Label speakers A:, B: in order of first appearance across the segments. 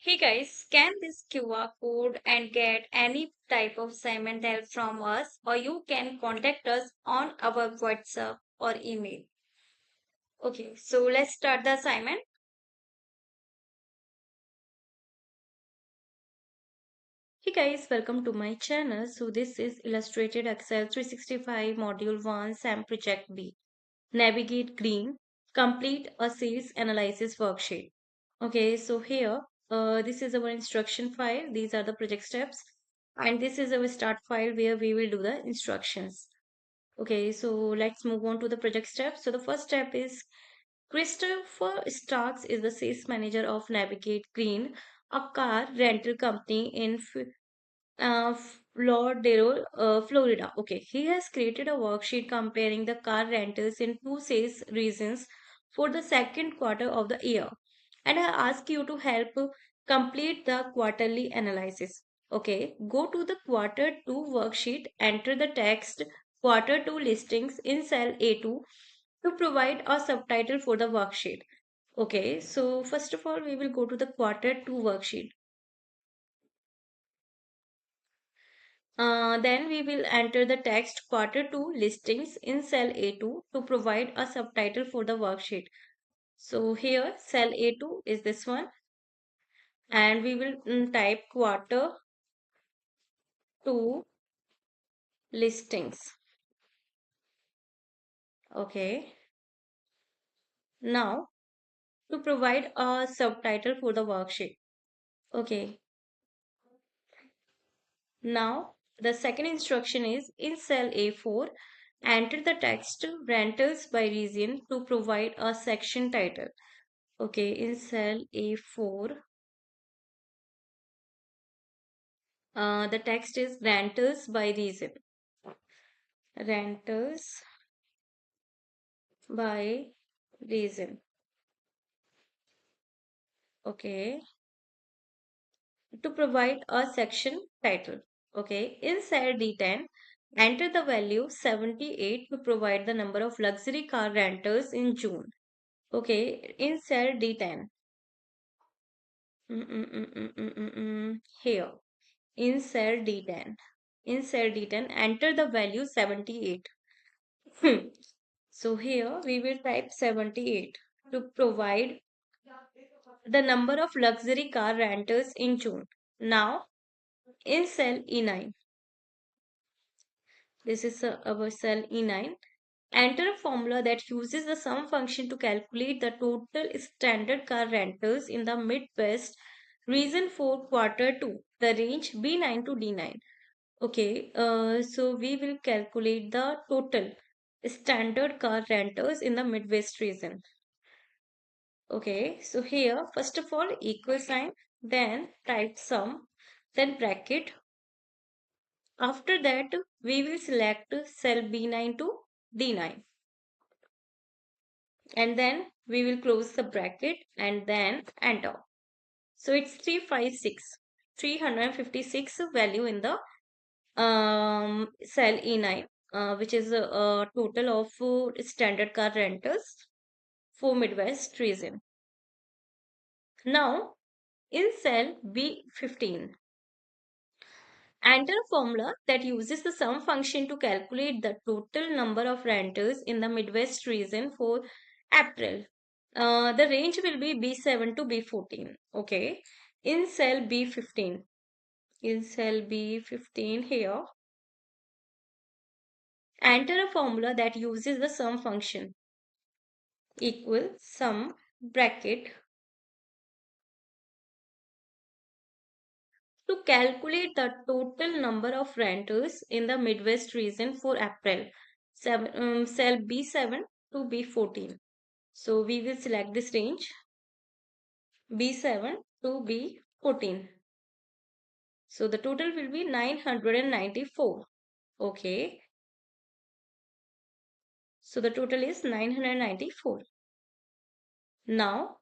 A: Hey guys, scan this QR code and get any type of assignment help from us, or you can contact us on our WhatsApp or email. Okay, so let's start the assignment. Hey guys, welcome to my channel. So this is Illustrated Excel 365 Module 1 SAM Project B. Navigate Green. Complete a sales analysis worksheet. Okay, so here, this is our instruction file. These are the project steps. And this is our start file where we will do the instructions. Okay, so let's move on to the project steps. So the first step is Christopher Starks is the sales manager of Navigate Green, a car rental company in Lauderdale, Florida. Okay, he has created a worksheet comparing the car rentals in two sales regions for the second quarter of the year. And I ask you to help complete the quarterly analysis. Okay, go to the quarter 2 worksheet, enter the text quarter 2 listings in cell A2 to provide a subtitle for the worksheet. Okay, so first of all, we will go to the quarter 2 worksheet. Then we will enter the text quarter 2 listings in cell A2 to provide a subtitle for the worksheet. So here cell A2 is this one, and we will type quarter 2 listings. Okay. Now to provide a subtitle for the worksheet. Okay. Now the second instruction is in cell A4, enter the text rentals by region to provide a section title. Okay, in cell A4, the text is rentals by region. Rentals by region. Okay, to provide a section title. Okay, in cell D10, enter the value 78 to provide the number of luxury car rentals in June. Okay, in cell D10. Here, in cell D10. In cell D10, enter the value 78. So here we will type 78 to provide the number of luxury car rentals in June. Now, in cell E9, this is our cell E9. Enter a formula that uses the sum function to calculate the total standard car rentals in the Midwest region for quarter 2, the range B9 to D9. Okay, so we will calculate the total standard car rentals in the Midwest region. Okay, so here, first of all, equal sign, then type sum, then bracket. After that, we will select cell B9 to D9. And then we will close the bracket and then enter. So it's 356 value in the cell E9, which is a total of standard car rentals for Midwest region. Now, in cell B15, enter a formula that uses the sum function to calculate the total number of rentals in the Midwest region for April. The range will be B7 to B14. Okay. In cell B15, in cell B15 here, enter a formula that uses the sum function equal sum bracket to calculate the total number of rentals in the Midwest region for April. Cell B7 to B14. So we will select this range B7 to B14. So the total will be 994. Okay. So the total is 994. Now,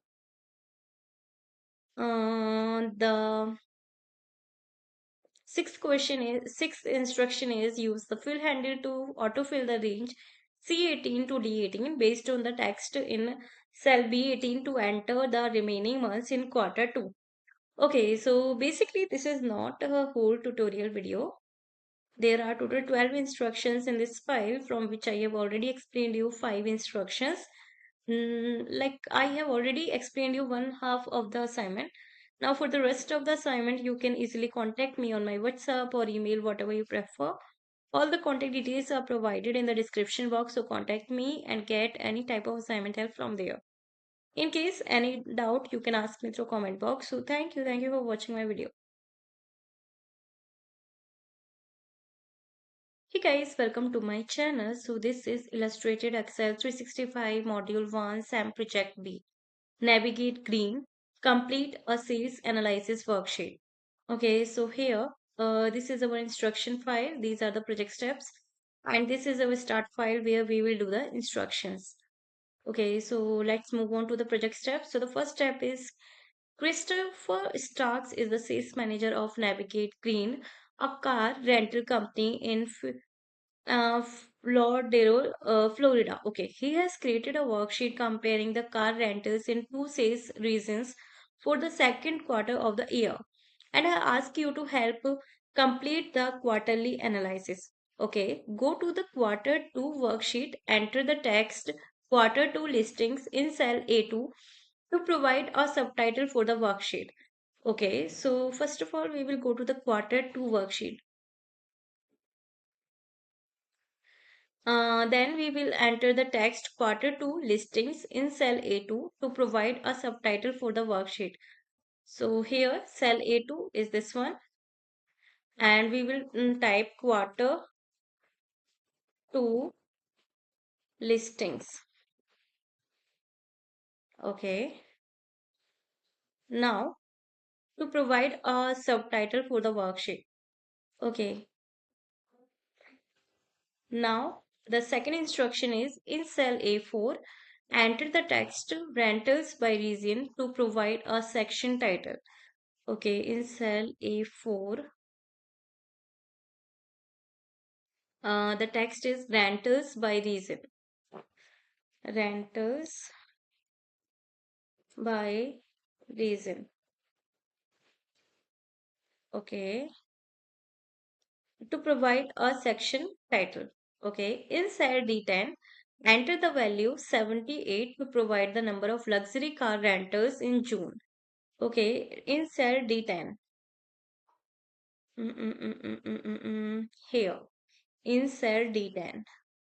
A: the sixth instruction is use the fill handle to autofill the range C18 to D18 based on the text in cell B18 to enter the remaining months in quarter 2. Okay, so basically this is not a whole tutorial video. There are total 12 instructions in this file, from which I have already explained you 5 instructions. Like I have already explained you one half of the assignment. Now for the rest of the assignment, you can easily contact me on my WhatsApp or email, whatever you prefer. All the contact details are provided in the description box, so contact me and get any type of assignment help from there. In case any doubt, you can ask me through comment box. So thank you for watching my video. Hey guys, welcome to my channel. So this is Illustrated Excel 365 Module 1 SAM Project B. Navigate Green. Complete a sales analysis worksheet. Okay, so here, this is our instruction file. These are the project steps. And this is our start file where we will do the instructions. Okay, so let's move on to the project steps. So the first step is Christopher Starks is the sales manager of Navigate Green, a car rental company in Lauderdale, Florida. Okay, he has created a worksheet comparing the car rentals in two sales regions for the second quarter of the year. And I ask you to help complete the quarterly analysis. Okay, go to the quarter 2 worksheet, enter the text quarter 2 listings in cell A2 to provide a subtitle for the worksheet. Okay, so first of all, we will go to the quarter 2 worksheet. Then we will enter the text quarter 2 listings in cell A2 to provide a subtitle for the worksheet. So here cell A2 is this one, and we will type quarter 2 listings. Okay. Now to provide a subtitle for the worksheet. Okay. Now the second instruction is in cell A4, enter the text rentals by region to provide a section title. Okay, in cell A4, the text is rentals by region. Rentals by region. Okay, to provide a section title. Okay, in cell D10, enter the value 78 to provide the number of luxury car rentals in June. Okay, in cell D10. Here, in cell D10.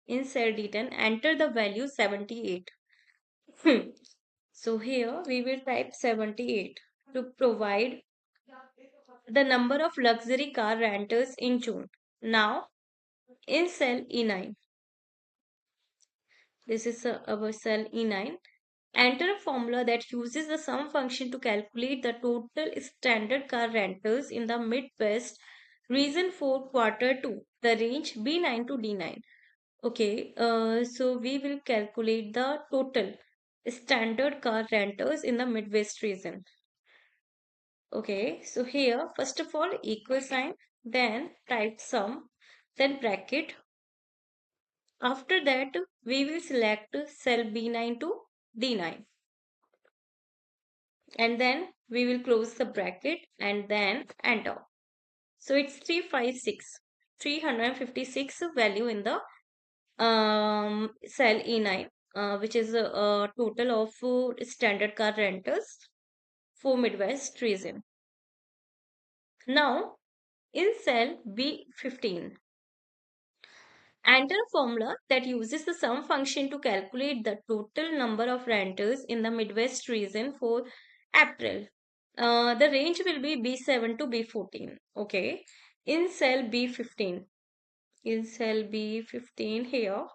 A: In cell D10, enter the value 78. So here we will type 78 to provide the number of luxury car rentals in June. Now, in cell E9, this is our cell E9. Enter a formula that uses the sum function to calculate the total standard car rentals in the Midwest region for quarter 2, the range B9 to D9. Okay, so we will calculate the total standard car rentals in the Midwest region. Okay, so here, first of all, equal sign, then type sum, then bracket. After that, we will select cell B9 to D9. And then we will close the bracket and then enter. So it's 356 value in the cell E9, which is a total of standard car rentals for Midwest region. Now, in cell B15, enter a formula that uses the sum function to calculate the total number of rentals in the Midwest region for April. The range will be B7 to B14. Okay. In cell B15, in cell B15 here,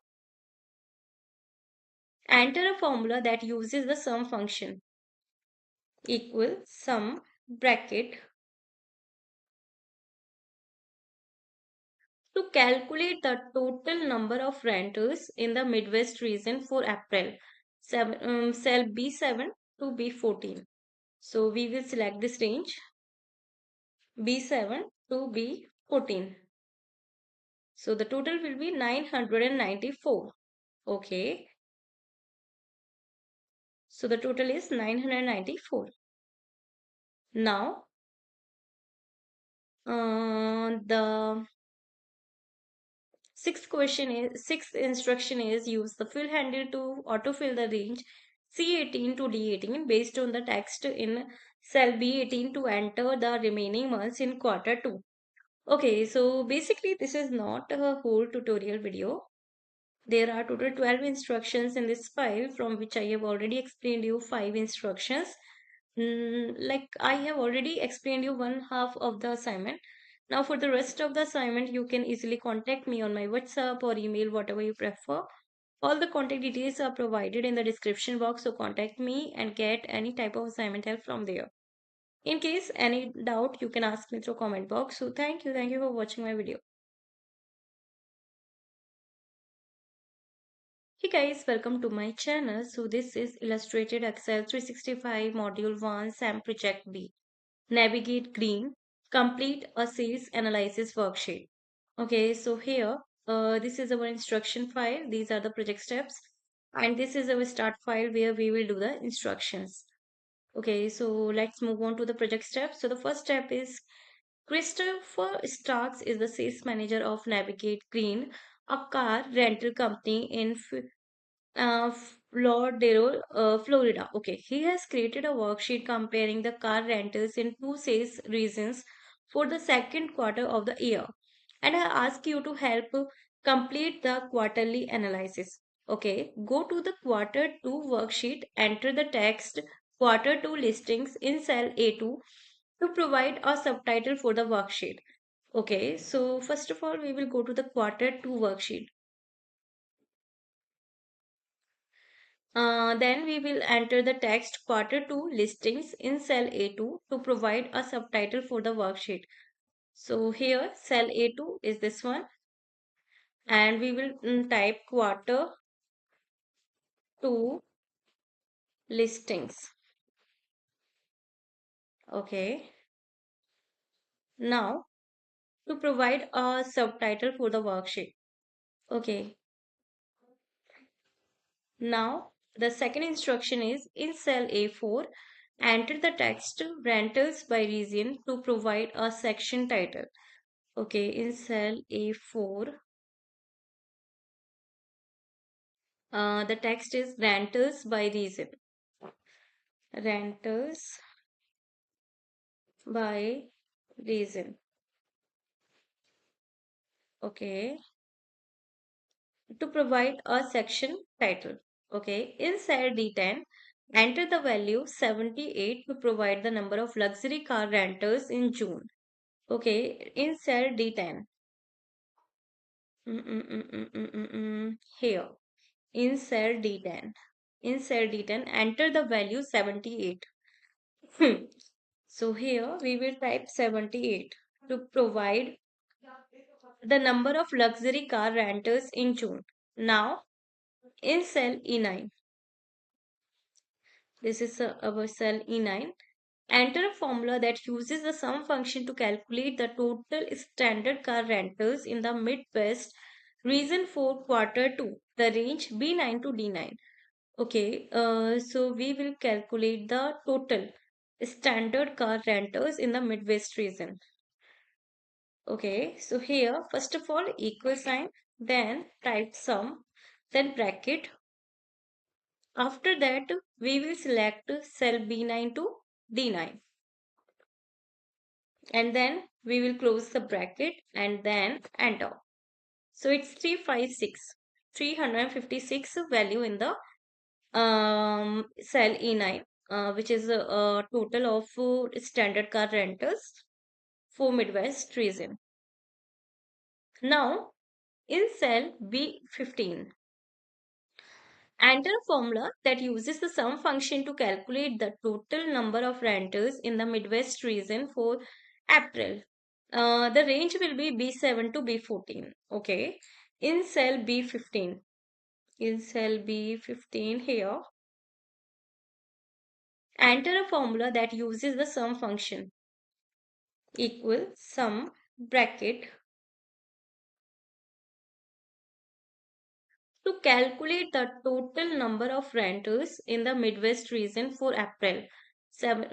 A: enter a formula that uses the sum function equal sum bracket to calculate the total number of rentals in the Midwest region for April. Cell B7 to B14. So we will select this range B7 to B14. So the total will be 994. Okay. So the total is 994. Now, the sixth instruction is use the fill handle to autofill the range C18 to D18 based on the text in cell B18 to enter the remaining months in quarter 2. Okay, so basically this is not a whole tutorial video. There are total 12 instructions in this file from which I have already explained you 5 instructions. Like I have already explained you one half of the assignment. Now for the rest of the assignment, you can easily contact me on my WhatsApp or email, whatever you prefer. All the contact details are provided in the description box, so contact me and get any type of assignment help from there. In case any doubt, you can ask me through comment box. So thank you for watching my video. Hey guys, welcome to my channel. So this is Illustrated Excel 365 Module 1 SAM Project B. Navigate Green. Complete a sales analysis worksheet. Okay, so here, this is our instruction file. These are the project steps. And this is our start file where we will do the instructions. Okay, so let's move on to the project steps. So the first step is Christopher Starks is the sales manager of Navigate Green, a car rental company in Lauderdale, Florida. Okay, he has created a worksheet comparing the car rentals in two sales regions for the second quarter of the year. And I ask you to help complete the quarterly analysis. Okay, go to the quarter 2 worksheet, enter the text quarter 2 listings in cell A2 to provide a subtitle for the worksheet. Okay, so first of all, we will go to the quarter 2 worksheet. Then we will enter the text quarter 2 listings in cell A2 to provide a subtitle for the worksheet. So here cell A2 is this one and we will type quarter 2 listings. Okay. Now to provide a subtitle for the worksheet. Okay. Now the second instruction is in cell A4 enter the text rentals by region to provide a section title. Okay, in cell A4, the text is rentals by region. Rentals by region. Okay, to provide a section title. Okay, in cell D10, enter the value 78 to provide the number of luxury car rentals in June. Okay, in cell D10. Here, in cell D10. In cell D10, enter the value 78. So here we will type 78 to provide the number of luxury car rentals in June. Now in cell E9, this is our cell E9. Enter a formula that uses the sum function to calculate the total standard car rentals in the Midwest region for quarter 2, the range B9 to D9. Okay, so we will calculate the total standard car rentals in the Midwest region. Okay, so here first of all equal sign, then type sum, then bracket. After that we will select cell B9 to D9 and then we will close the bracket and then enter. So it's 356 value in the cell E9 which is a total of standard car rentals for Midwest region. Now in cell B15, enter a formula that uses the sum function to calculate the total number of rentals in the Midwest region for April. The range will be B7 to B14. Okay. In cell B15. In cell B15 here, enter a formula that uses the sum function equal sum bracket to calculate the total number of rentals in the Midwest region for April. Cell